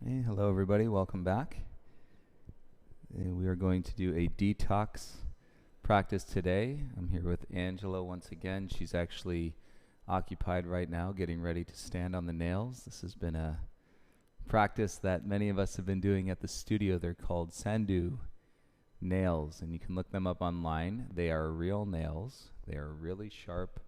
Hey, hello everybody, welcome back. We are going to do a detox practice today. I'm here with Angela once again. She's actually occupied right now getting ready to stand on the nails. This has been a practice that many of us have been doing at the studio. They're called Sandu nails, and you can look them up online. They are real nails. They are really sharp,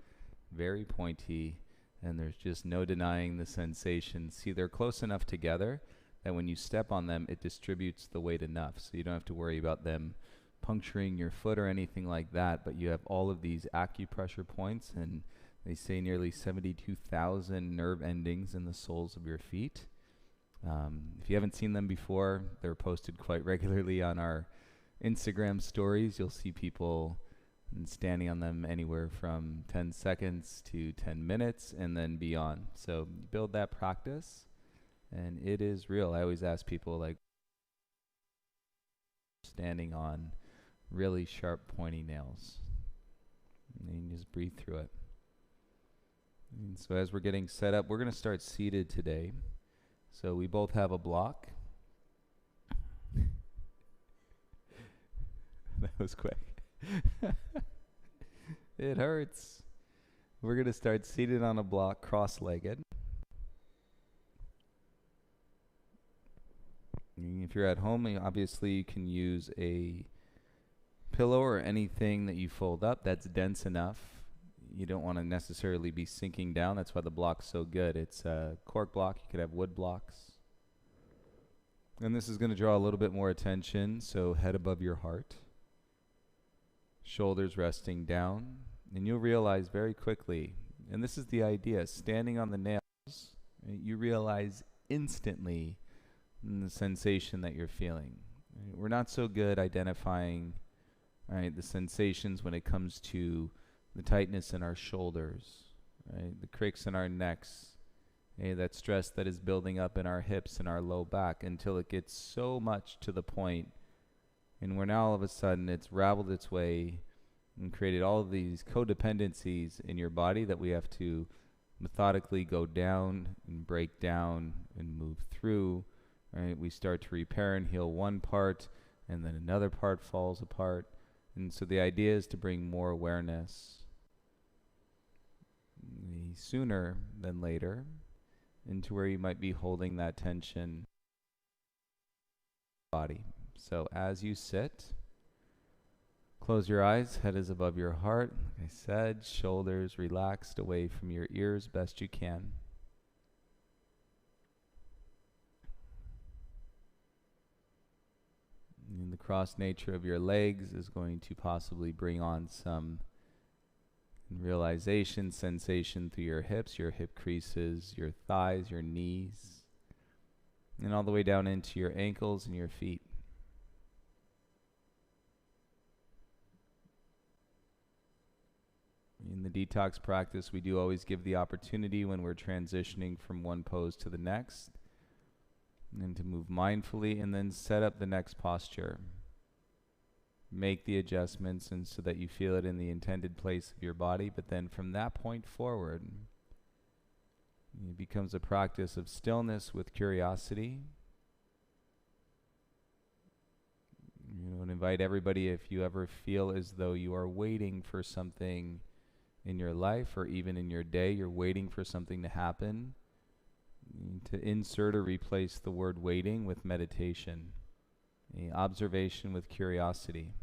very pointy, and there's just no denying the sensation. See, they're close enough together that when you step on them, it distributes the weight enough, so you don't have to worry about them puncturing your foot or anything like that, but you have all of these acupressure points, and they say nearly 72,000 nerve endings in the soles of your feet. If you haven't seen them before, they're posted quite regularly on our Instagram stories. You'll see people standing on them anywhere from 10 seconds to 10 minutes and then beyond. So build that practice, and it is real. I always ask people, like, standing on really sharp, pointy nails. And you just breathe through it. And so as we're getting set up, we're going to start seated today. So we both have a block. That was quick. It hurts. We're going to start seated on a block, cross-legged. If you're at home, obviously you can use a pillow or anything that you fold up that's dense enough. You don't want to necessarily be sinking down. That's why the block's so good. It's a cork block. You could have wood blocks. And this is going to draw a little bit more attention, so head above your heart. Shoulders resting down. And you'll realize very quickly, and this is the idea, standing on the nails, you realize instantly the sensation that you're feeling. We're not so good identifying the sensations when it comes to the tightness in our shoulders, the cricks in our necks, that stress that is building up in our hips and our low back, until it gets so much to the point, and where now all of a sudden it's raveled its way and created all of these codependencies in your body that we have to methodically go down and break down and move through. We start to repair and heal one part, and then another part falls apart. And so the idea is to bring more awareness sooner than later into where you might be holding that tension in the body. So as you sit, close your eyes, head is above your heart. Like I said, shoulders relaxed away from your ears best you can. And the cross nature of your legs is going to possibly bring on some realization, sensation through your hips, your hip creases, your thighs, your knees, and all the way down into your ankles and your feet. In the detox practice, we do always give the opportunity when we're transitioning from one pose to the next, and to move mindfully and then set up the next posture. Make the adjustments and so that you feel it in the intended place of your body, but then from that point forward, it becomes a practice of stillness with curiosity. And invite everybody, if you ever feel as though you are waiting for something in your life or even in your day, you're waiting for something to happen, to insert or replace the word waiting with meditation, observation with curiosity.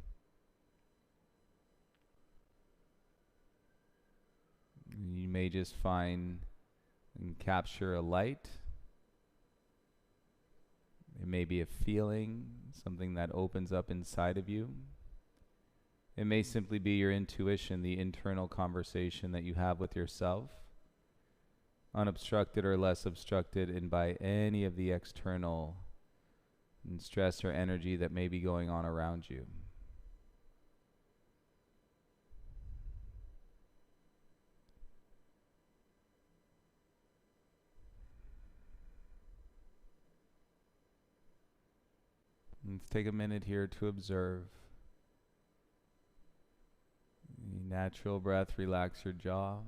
You may just find and capture a light. It may be a feeling, something that opens up inside of you. It may simply be your intuition, the internal conversation that you have with yourself, unobstructed or less obstructed in by any of the external stress or energy that may be going on around you. Let's take a minute here to observe. Natural breath, relax your jaw.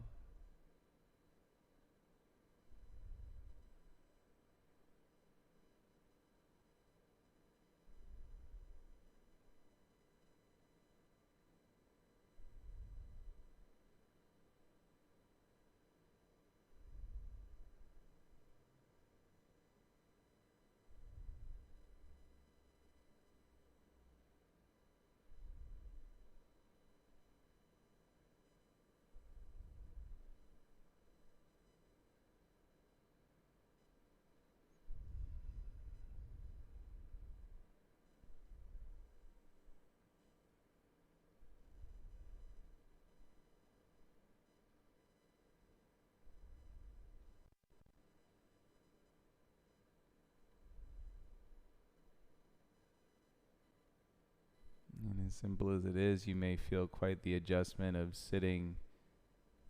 As simple as it is, you may feel quite the adjustment of sitting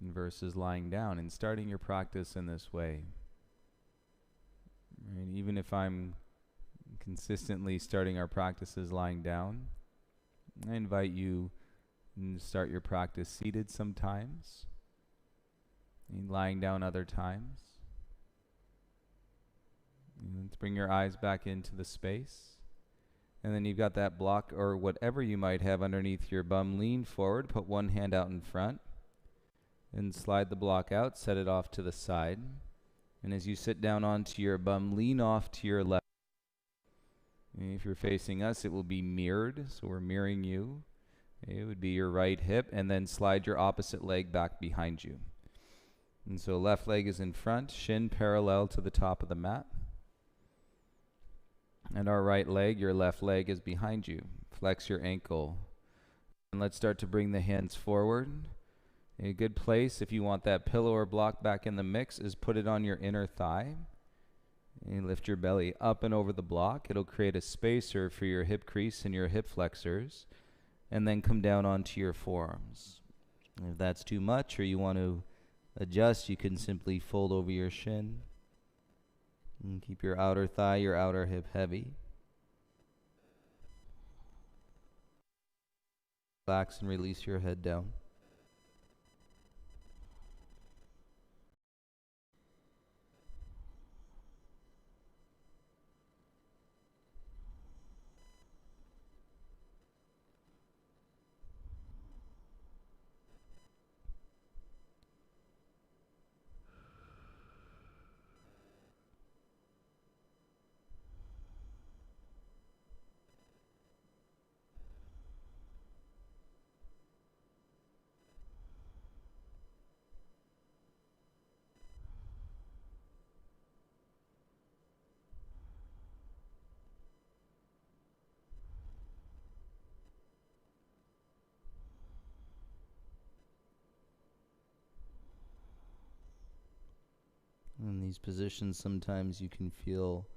versus lying down and starting your practice in this way. Right? Even if I'm consistently starting our practices lying down, I invite you to start your practice seated sometimes, and lying down other times. And let's bring your eyes back into the space. And then you've got that block or whatever you might have underneath your bum. Lean forward, put one hand out in front, and slide the block out, set it off to the side. And as you sit down onto your bum, lean off to your left. And if you're facing us, it will be mirrored, so we're mirroring you. It would be your right hip, and then slide your opposite leg back behind you. And so left leg is in front, shin parallel to the top of the mat. And our right leg, your left leg, is behind you. Flex your ankle. And let's start to bring the hands forward. A good place, if you want that pillow or block back in the mix, is put it on your inner thigh. And lift your belly up and over the block. It'll create a spacer for your hip crease and your hip flexors. And then come down onto your forearms. If that's too much or you want to adjust, you can simply fold over your shin. And keep your outer thigh, your outer hip heavy. Relax and release your head down. In these positions, sometimes you can feel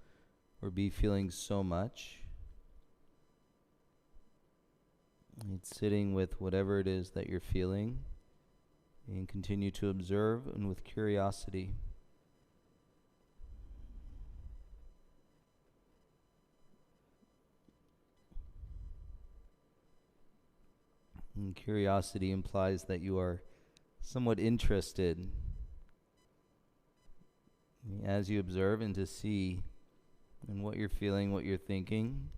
or be feeling so much. It's sitting with whatever it is that you're feeling and continue to observe and with curiosity. And curiosity implies that you are somewhat interested as you observe and to see in what you're feeling, what you're thinking,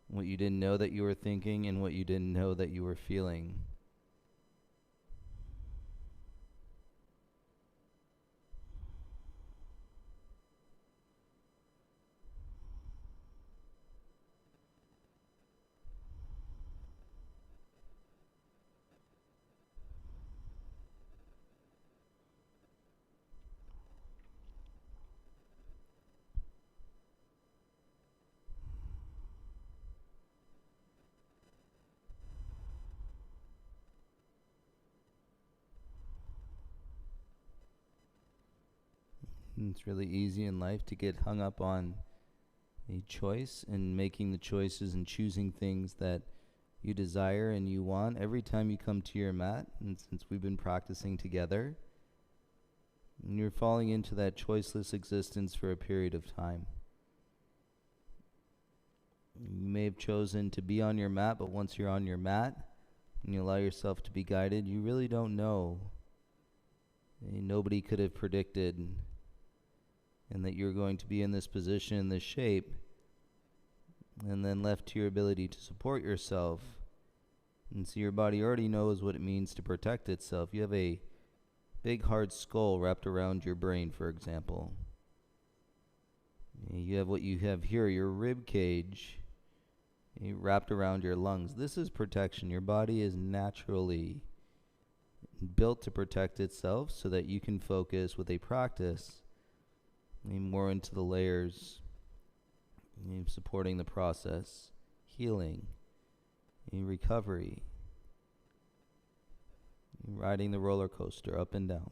what you didn't know that you were thinking, and what you didn't know that you were feeling. And it's really easy in life to get hung up on a choice and making the choices and choosing things that you desire and you want every time you come to your mat. And since we've been practicing together, and you're falling into that choiceless existence for a period of time. You may have chosen to be on your mat, but once you're on your mat and you allow yourself to be guided, you really don't know. And nobody could have predicted and that you're going to be in this position, in this shape, and then left to your ability to support yourself. And so your body already knows what it means to protect itself. You have a big hard skull wrapped around your brain, for example. You have what you have here, your rib cage, wrapped around your lungs. This is protection. Your body is naturally built to protect itself so that you can focus with a practice more into the layers, supporting the process, healing, recovery, riding the roller coaster up and down.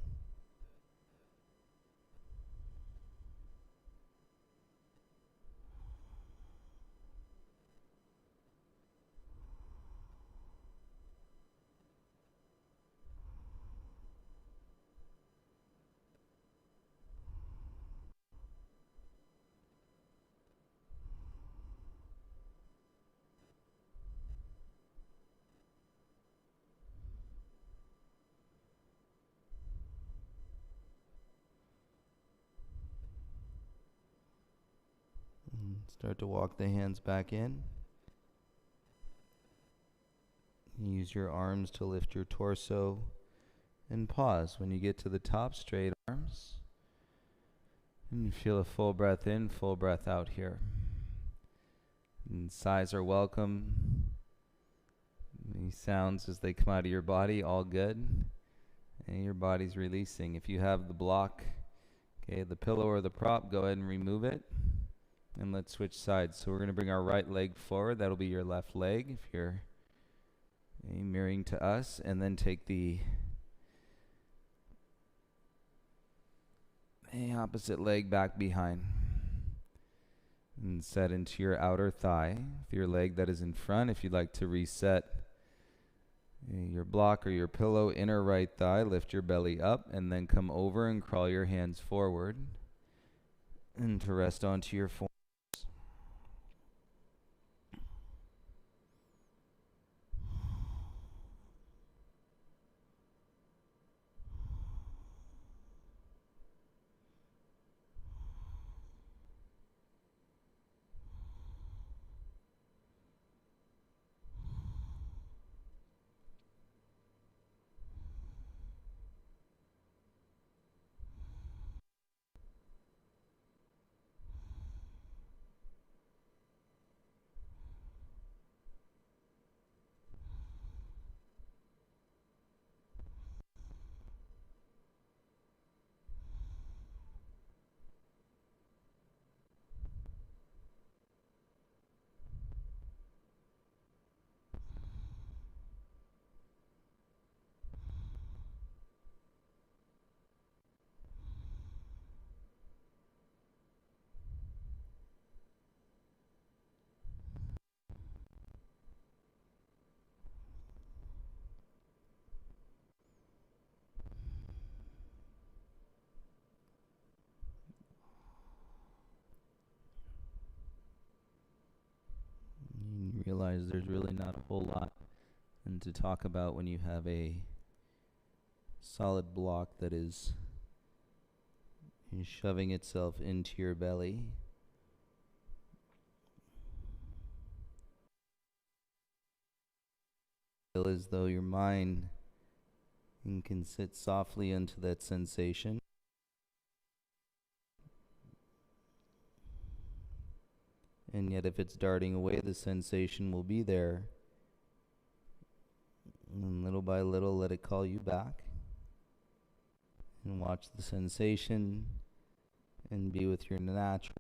Start to walk the hands back in. Use your arms to lift your torso and pause when you get to the top, straight arms. And feel a full breath in, full breath out here. And sighs are welcome. These sounds as they come out of your body, all good. And your body's releasing. If you have the block, okay, the pillow or the prop, go ahead and remove it. And let's switch sides. So we're going to bring our right leg forward. That'll be your left leg if you're mirroring to us. And then take the opposite leg back behind. And set into your outer thigh. With your leg that is in front, if you'd like to reset your block or your pillow, inner right thigh, lift your belly up and then come over and crawl your hands forward and to rest onto your forearms. You realize there's really not a whole lot to talk about when you have a solid block that is shoving itself into your belly. Feel as though your mind can sit softly into that sensation. And yet if it's darting away, the sensation will be there. And little by little, let it call you back. And watch the sensation and be with your natural.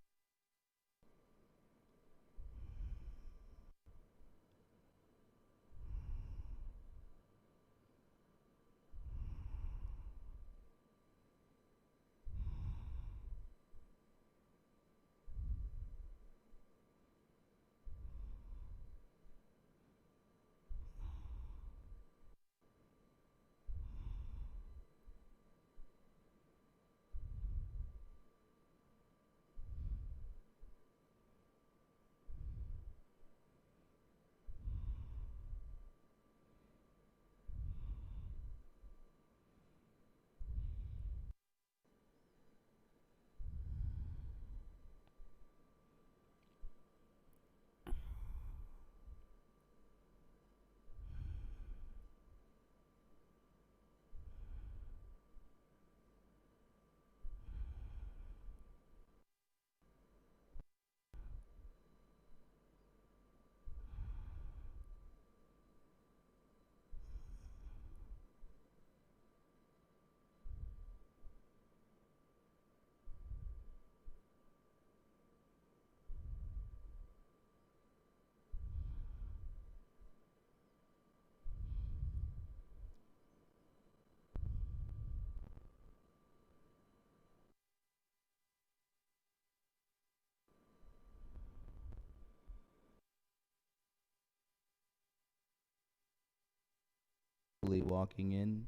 Walking in.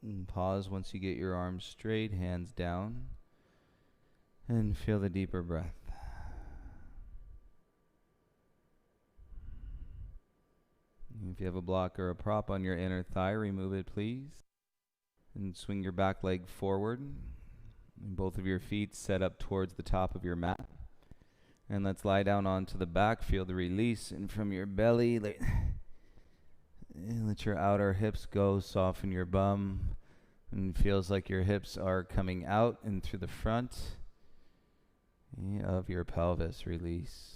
And pause once you get your arms straight, hands down. And feel the deeper breath. If you have a block or a prop on your inner thigh, remove it please. And swing your back leg forward. And both of your feet set up towards the top of your mat. And let's lie down onto the back. Feel the release. And from your belly, let your outer hips go. Soften your bum. And it feels like your hips are coming out and through the front of your pelvis. Release.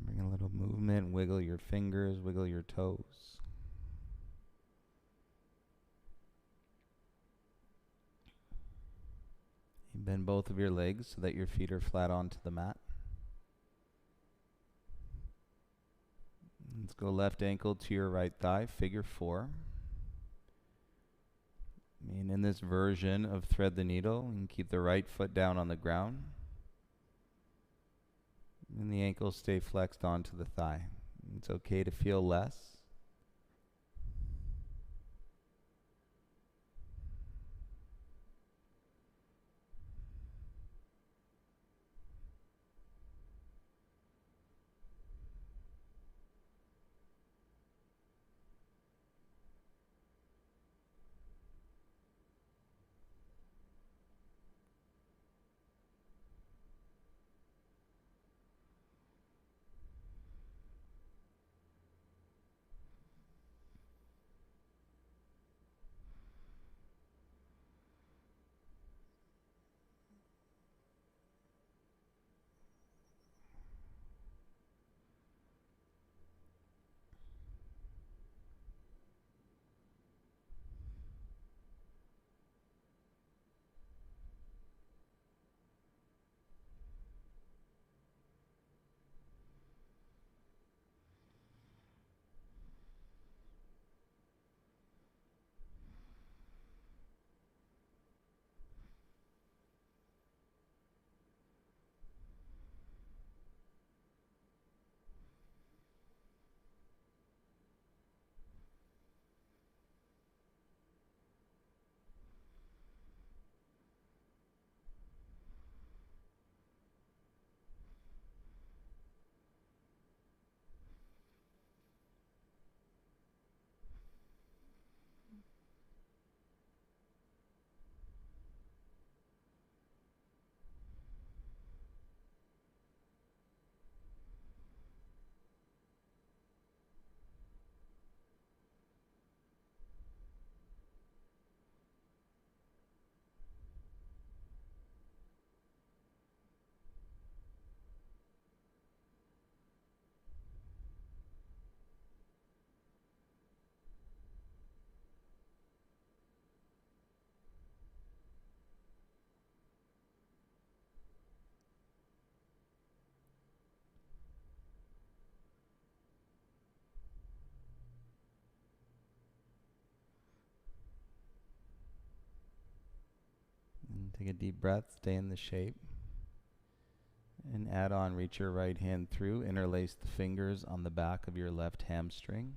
Bring a little movement. Wiggle your fingers. Wiggle your toes. You bend both of your legs so that your feet are flat onto the mat. Let's go left ankle to your right thigh, figure 4. And in this version of thread the needle, you can keep the right foot down on the ground. And the ankles stay flexed onto the thigh. It's okay to feel less. Take a deep breath, stay in the shape. And add on, reach your right hand through, interlace the fingers on the back of your left hamstring.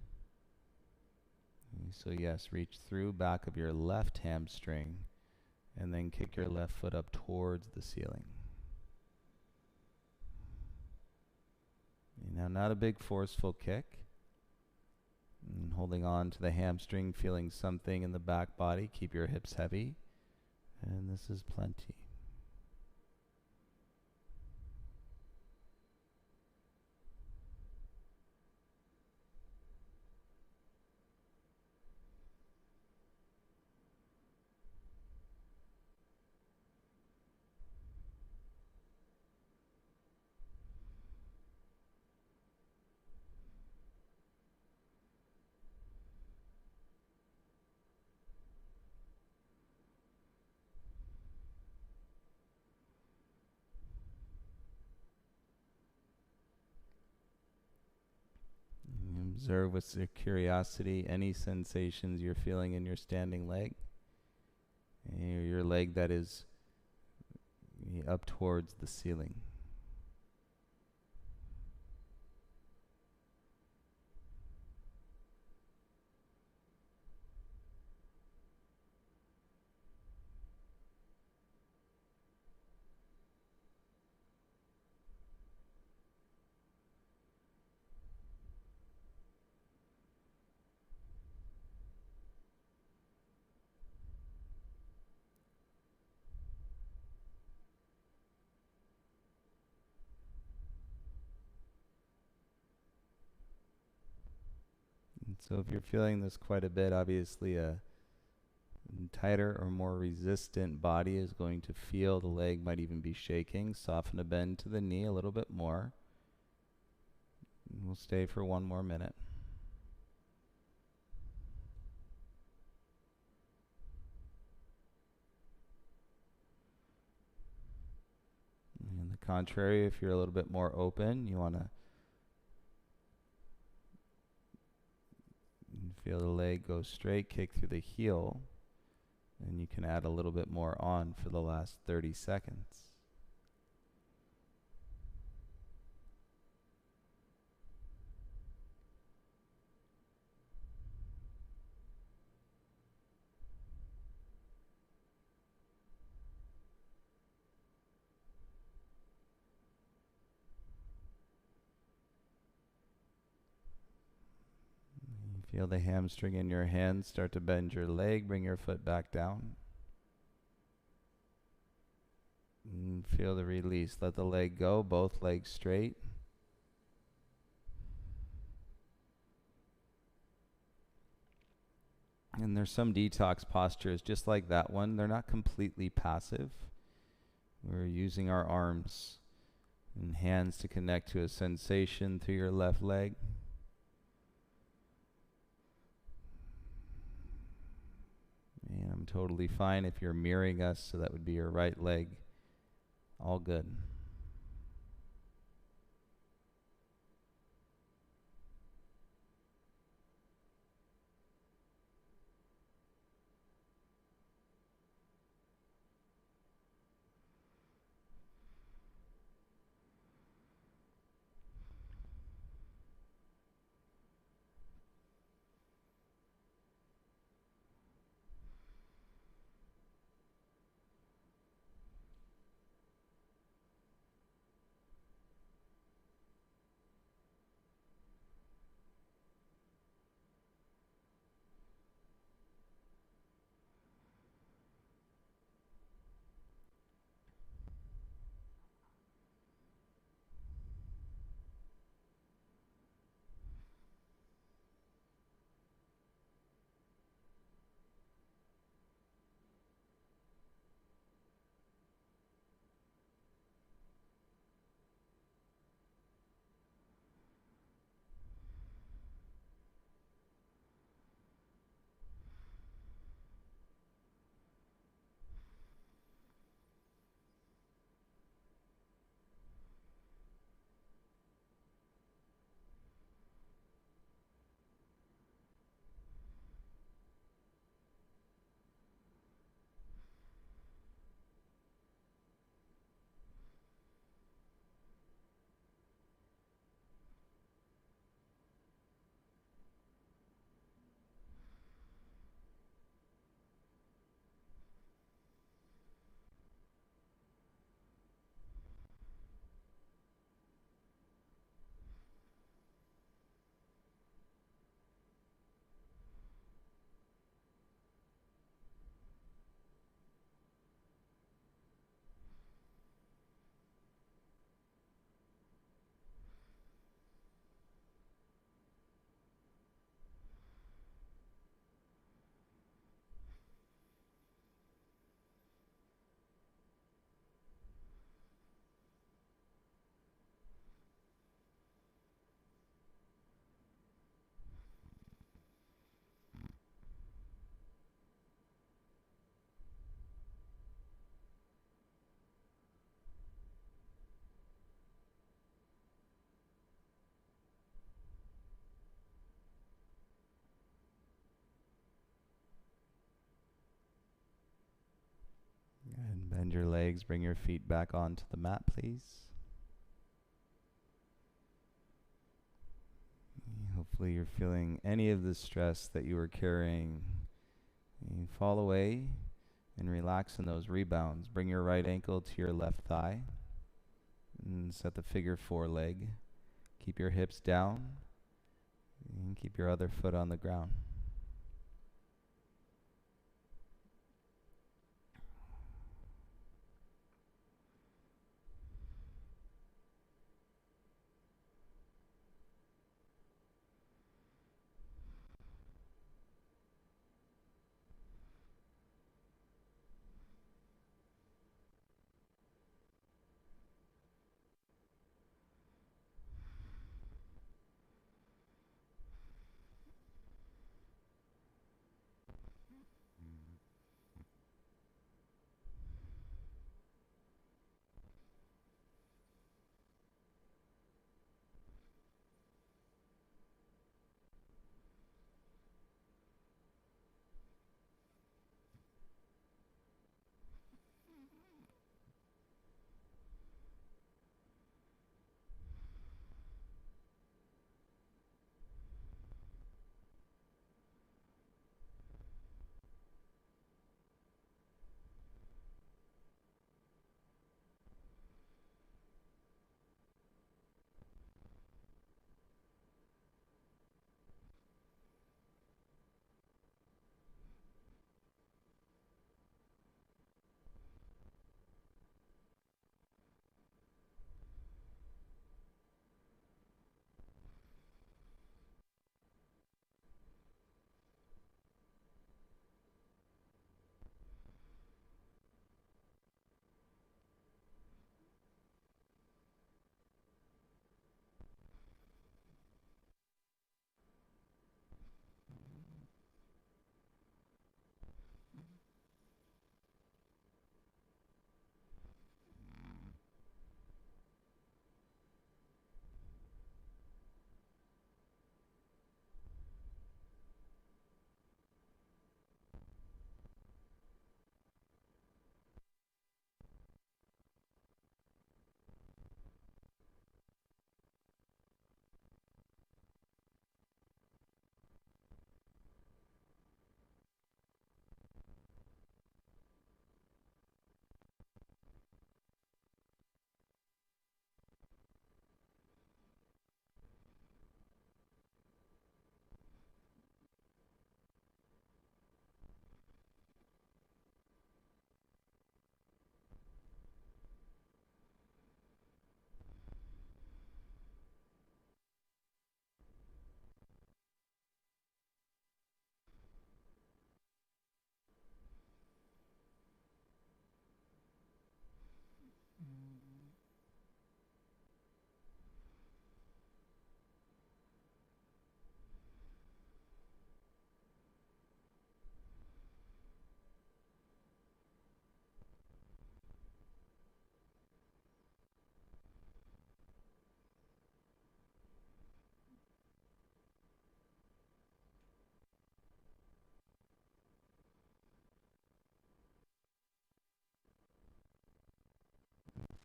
So yes, reach through back of your left hamstring and then kick your left foot up towards the ceiling. Now not a big forceful kick. And holding on to the hamstring, feeling something in the back body. Keep your hips heavy. And this is plenty. Observe with curiosity any sensations you're feeling in your standing leg. Your leg that is up towards the ceiling. So if you're feeling this quite a bit, obviously a tighter or more resistant body is going to feel the leg might even be shaking. Soften a bend to the knee a little bit more. And we'll stay for one more minute. And on the contrary, if you're a little bit more open, you want to feel the leg go straight, kick through the heel, and you can add a little bit more on for the last 30 seconds. Feel the hamstring in your hand start to bend your leg. Bring your foot back down. And feel the release. Let the leg go, both legs straight. And there's some detox postures just like that one. They're not completely passive. We're using our arms and hands to connect to a sensation through your left leg. And I'm totally fine if you're mirroring us, so that would be your right leg. All good. Bend your legs, bring your feet back onto the mat, please. Hopefully you're feeling any of the stress that you were carrying. You fall away and relax in those rebounds. Bring your right ankle to your left thigh and set the figure 4 leg. Keep your hips down and keep your other foot on the ground.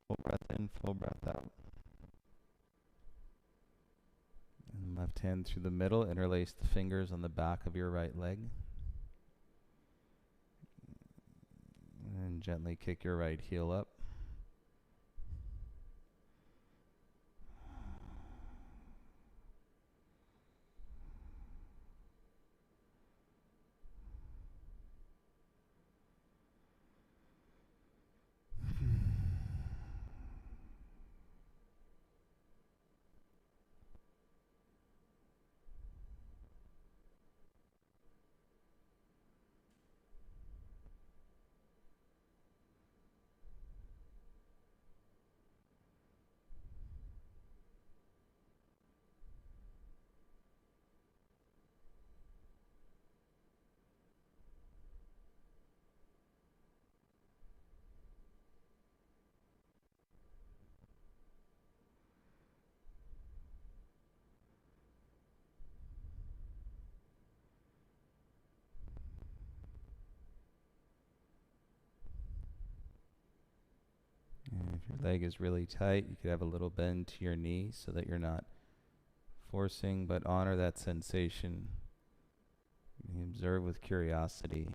Full breath in, full breath out. And left hand through the middle, interlace the fingers on the back of your right leg. And gently kick your right heel up. If your leg is really tight, you could have a little bend to your knee so that you're not forcing, but honor that sensation. You observe with curiosity.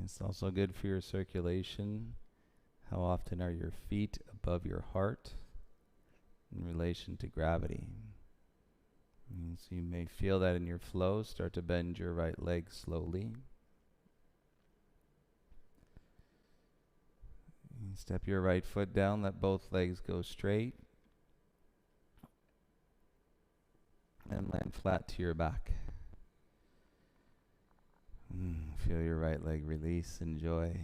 It's also good for your circulation. How often are your feet above your heart in relation to gravity? So you may feel that in your flow. Start to bend your right leg slowly. Step your right foot down, let both legs go straight. And land flat to your back. Feel your right leg release, enjoy.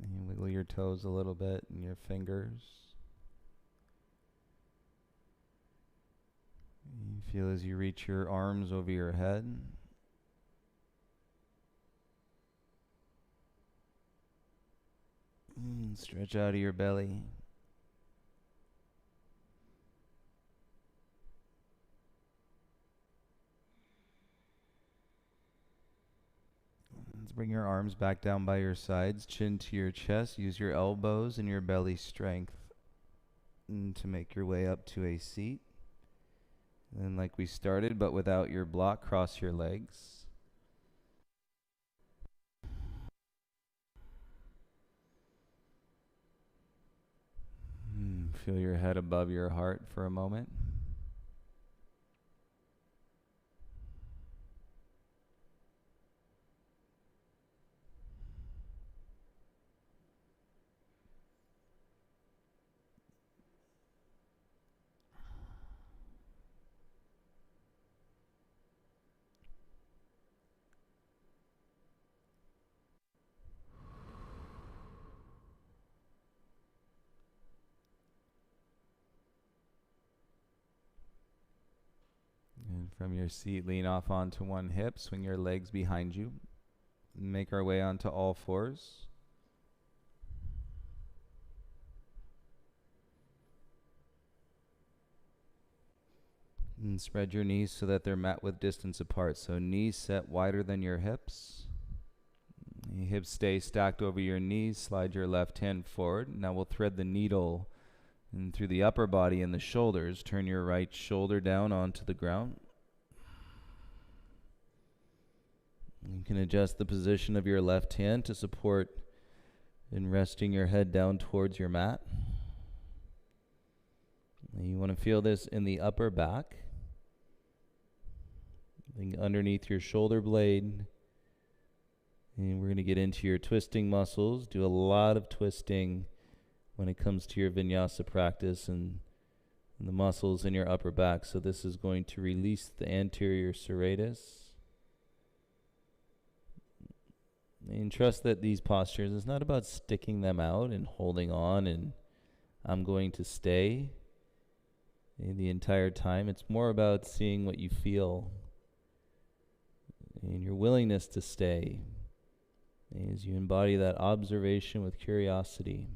And you wiggle your toes a little bit and your fingers. You feel as you reach your arms over your head. Stretch out of your belly. Let's bring your arms back down by your sides, chin to your chest. Use your elbows and your belly strength to make your way up to a seat. And like we started, but without your block, cross your legs. Feel your head above your heart for a moment. And from your seat, lean off onto one hip, swing your legs behind you. Make our way onto all fours. And spread your knees so that they're met with distance apart. So knees set wider than your hips. Your hips stay stacked over your knees. Slide your left hand forward. Now we'll thread the needle in through the upper body and the shoulders. Turn your right shoulder down onto the ground. You can adjust the position of your left hand to support in resting your head down towards your mat. And you want to feel this in the upper back, underneath your shoulder blade. And we're going to get into your twisting muscles. Do a lot of twisting when it comes to your vinyasa practice and the muscles in your upper back. So this is going to release the anterior serratus. And trust that these postures, it's not about sticking them out and holding on and I'm going to stay the entire time. It's more about seeing what you feel and your willingness to stay as you embody that observation with curiosity.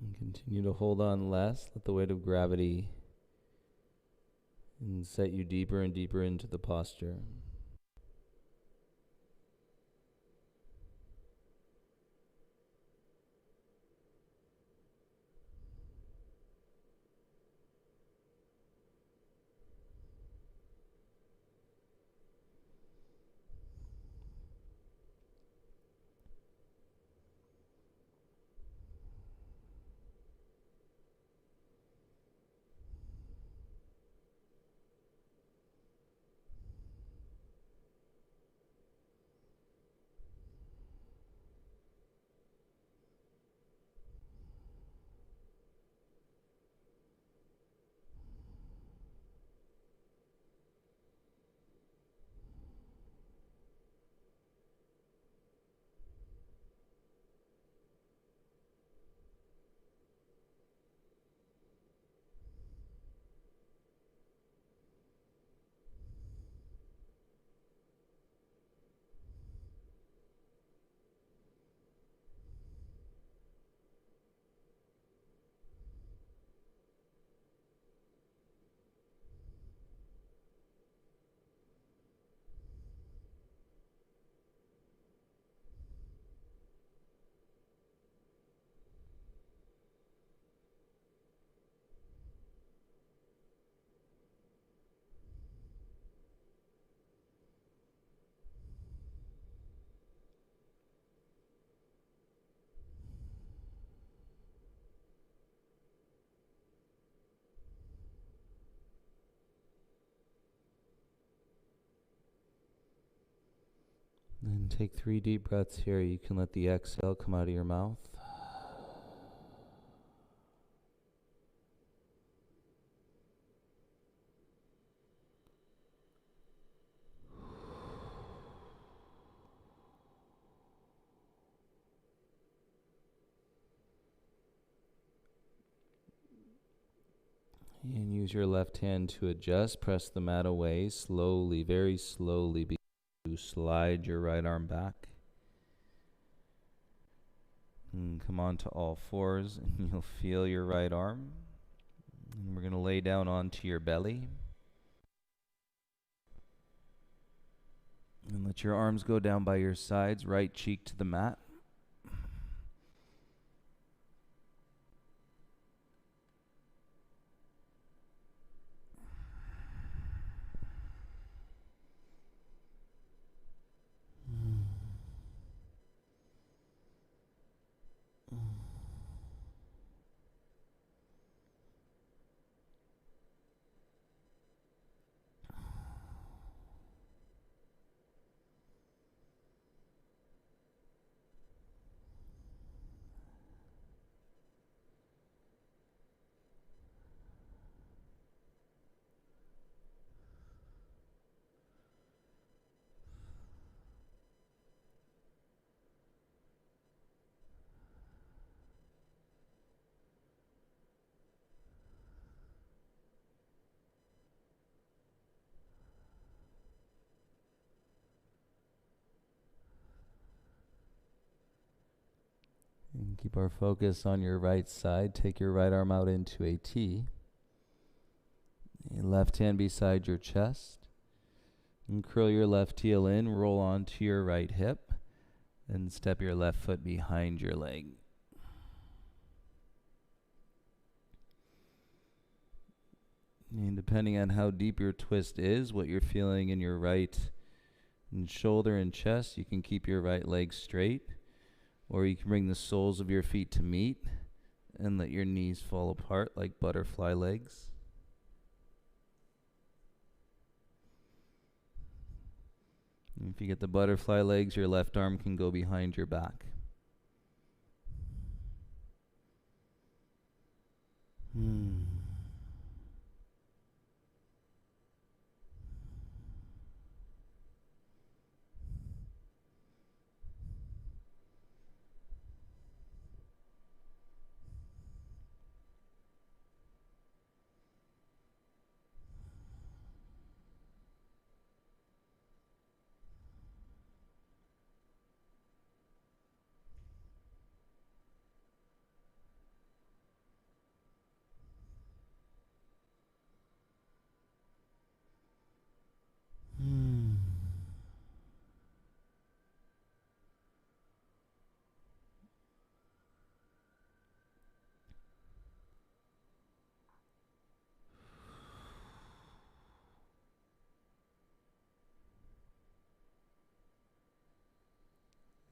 And continue to hold on less. Let the weight of gravity and set you deeper and deeper into the posture. And take 3 deep breaths here. You can let the exhale come out of your mouth. And use your left hand to adjust. Press the mat away slowly, very slowly. To slide your right arm back. And come on to all fours, and you'll feel your right arm. And we're going to lay down onto your belly. And let your arms go down by your sides, right cheek to the mat. And keep our focus on your right side. Take your right arm out into a T. Your left hand beside your chest. And curl your left heel in, roll onto your right hip, and step your left foot behind your leg. And depending on how deep your twist is, what you're feeling in your right shoulder and chest, you can keep your right leg straight. Or you can bring the soles of your feet to meet and let your knees fall apart like butterfly legs. And if you get the butterfly legs, your left arm can go behind your back.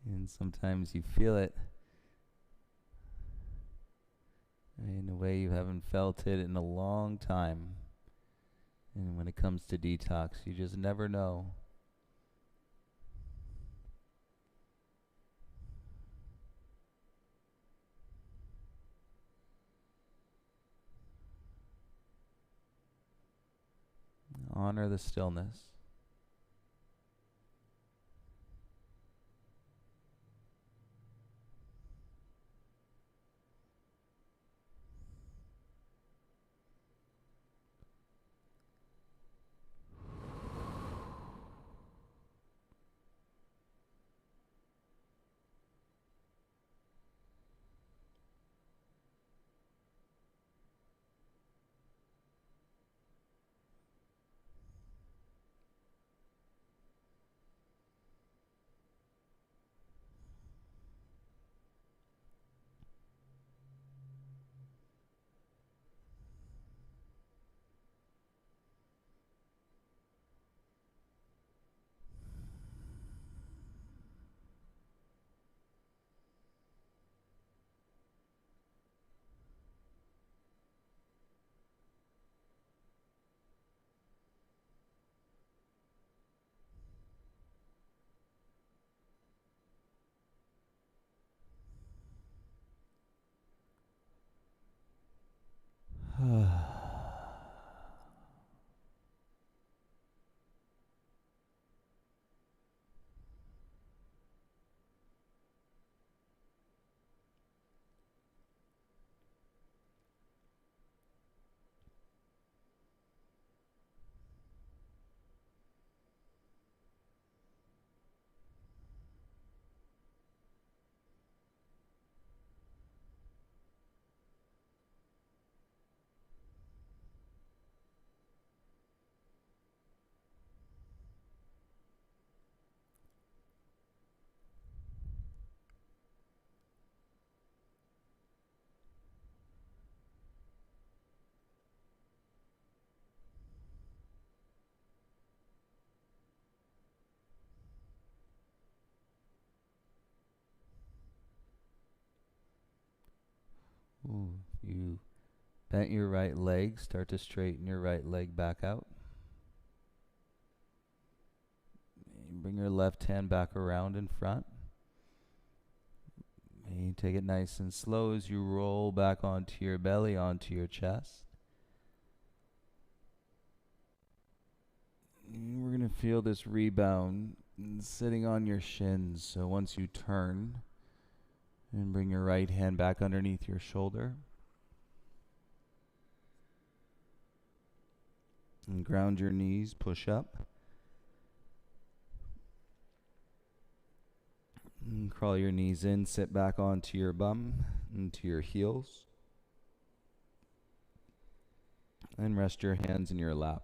And sometimes you feel it in a way you haven't felt it in a long time. And when it comes to detox, you just never know. Honor the stillness. Ooh, you bent your right leg, start to straighten your right leg back out. Bring your left hand back around in front. And you take it nice and slow as you roll back onto your belly, onto your chest. And we're going to feel this rebound sitting on your shins. So once you turn and bring your right hand back underneath your shoulder. And ground your knees, push up. And crawl your knees in, sit back onto your bum, into your heels. And rest your hands in your lap.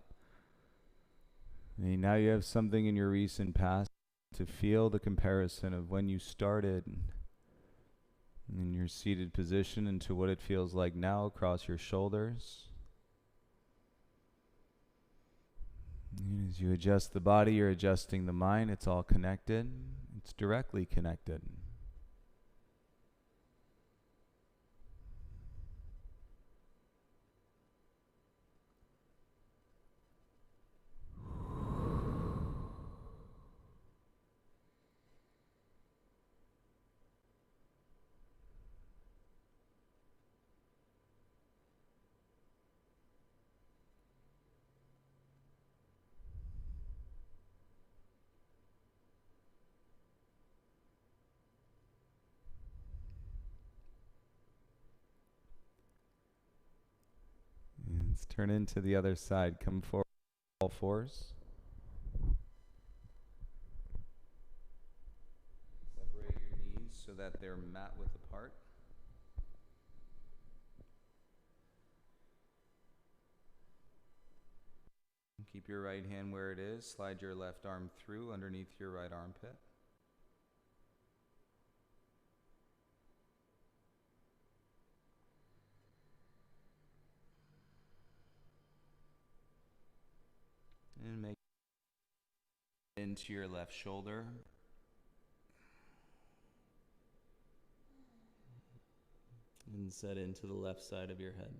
And now you have something in your recent past to feel the comparison of when you started in your seated position into what it feels like now across your shoulders. And as you adjust the body, you're adjusting the mind. It's all connected. It's directly connected. Let's turn into the other side. Come forward, all fours. Separate your knees so that they're mat width apart. Keep your right hand where it is. Slide your left arm through underneath your right armpit. And make into your left shoulder. And set into the left side of your head.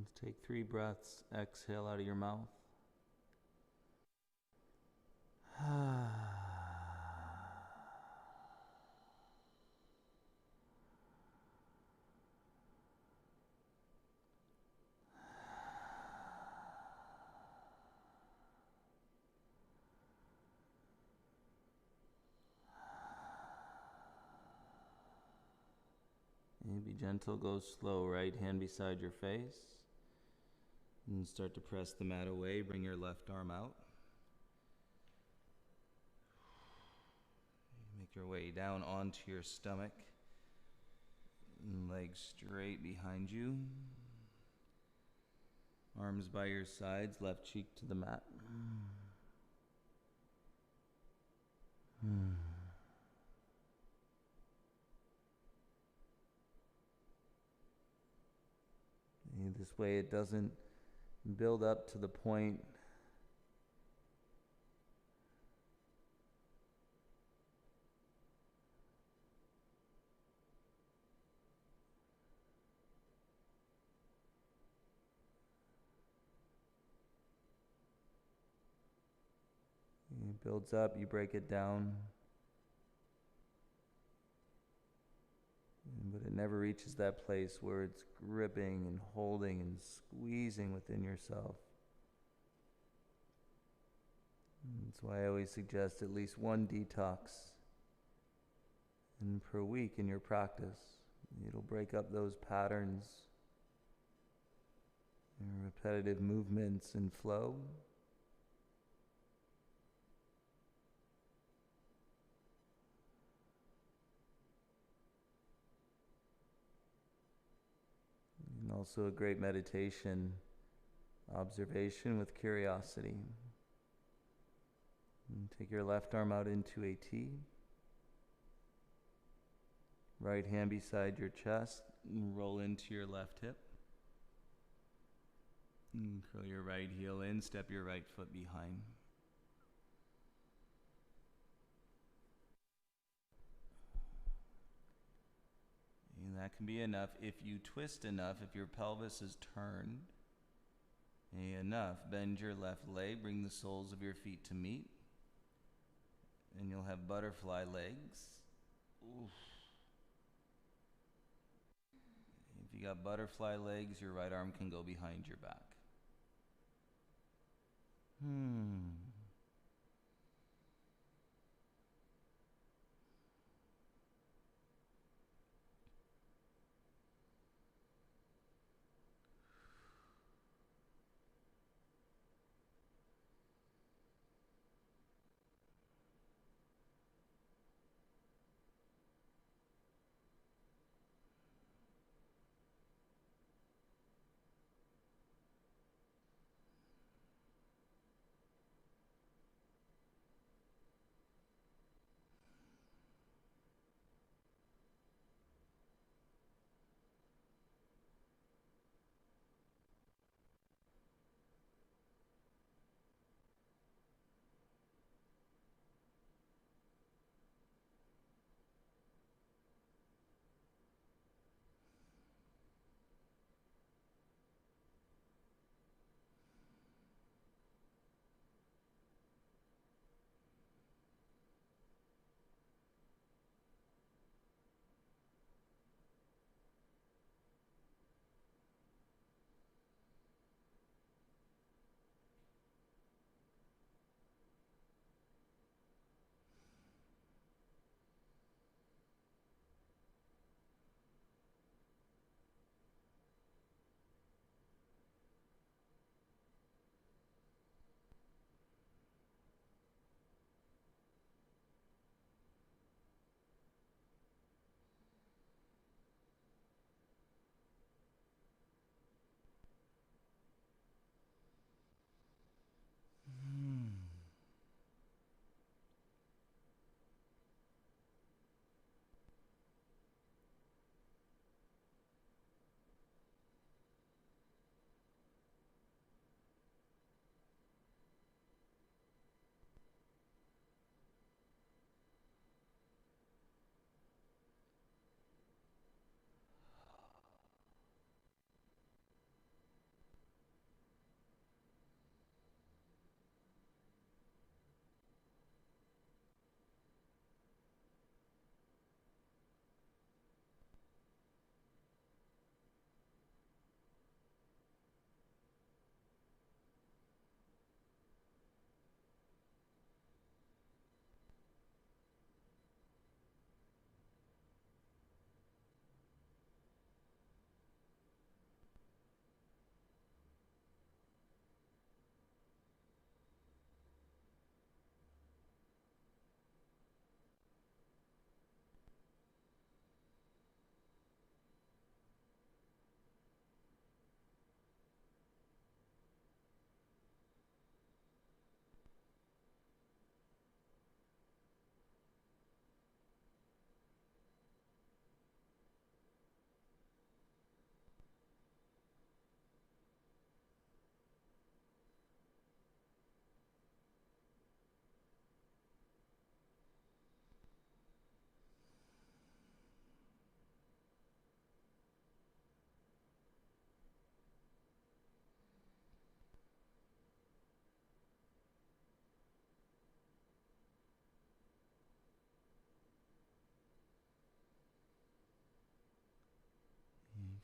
Let's take 3 breaths. Exhale out of your mouth. Be gentle, go slow. Right hand beside your face. And start to press the mat away. Bring your left arm out. Make your way down onto your stomach. And legs straight behind you. Arms by your sides, left cheek to the mat. This way it doesn't build up to the point it builds up, you break it down, but it never reaches that place where it's gripping and holding and squeezing within yourself. That's why I always suggest at least one detox per week in your practice. It'll break up those patterns and repetitive movements and flow. And also a great meditation, observation with curiosity. And take your left arm out into a T. Right hand beside your chest, and roll into your left hip. And curl your right heel in, step your right foot behind. And that can be enough. If you twist enough, if your pelvis is turned enough, bend your left leg, bring the soles of your feet to meet, and you'll have butterfly legs. Oof. If you got butterfly legs, your right arm can go behind your back.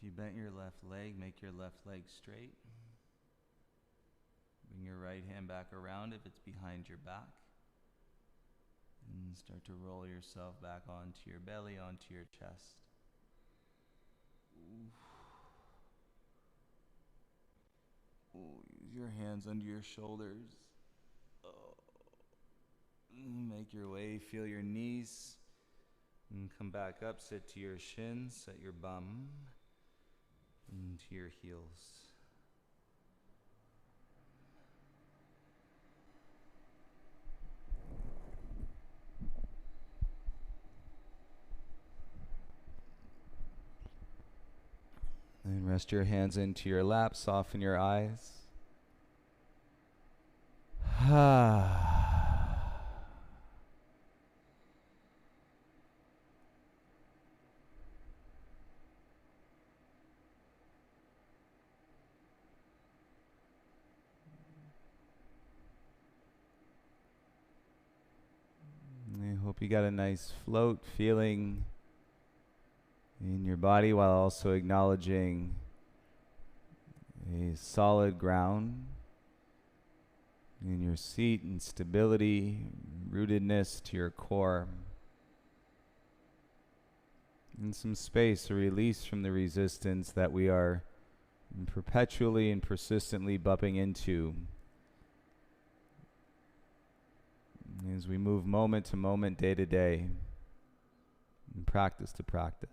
If you bent your left leg, make your left leg straight. Bring your right hand back around if it's behind your back. And start to roll yourself back onto your belly, onto your chest. Use your hands under your shoulders. Make your way, feel your knees. And come back up, sit to your shins, set your bum into your heels. And rest your hands into your lap, soften your eyes. I hope you got a nice float feeling in your body while also acknowledging a solid ground in your seat and stability, rootedness to your core, and some space, a release from the resistance that we are perpetually and persistently bumping into as we move moment to moment, day to day, and practice to practice.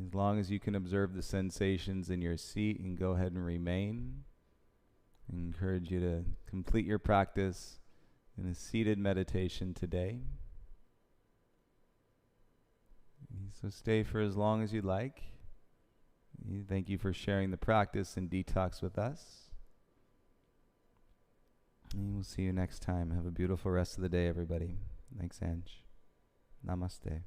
As long as you can observe the sensations in your seat and go ahead and remain, I encourage you to complete your practice in a seated meditation today. So stay for as long as you like. Thank you for sharing the practice and detox with us. And we'll see you next time. Have a beautiful rest of the day, everybody. Thanks, Ange. Namaste.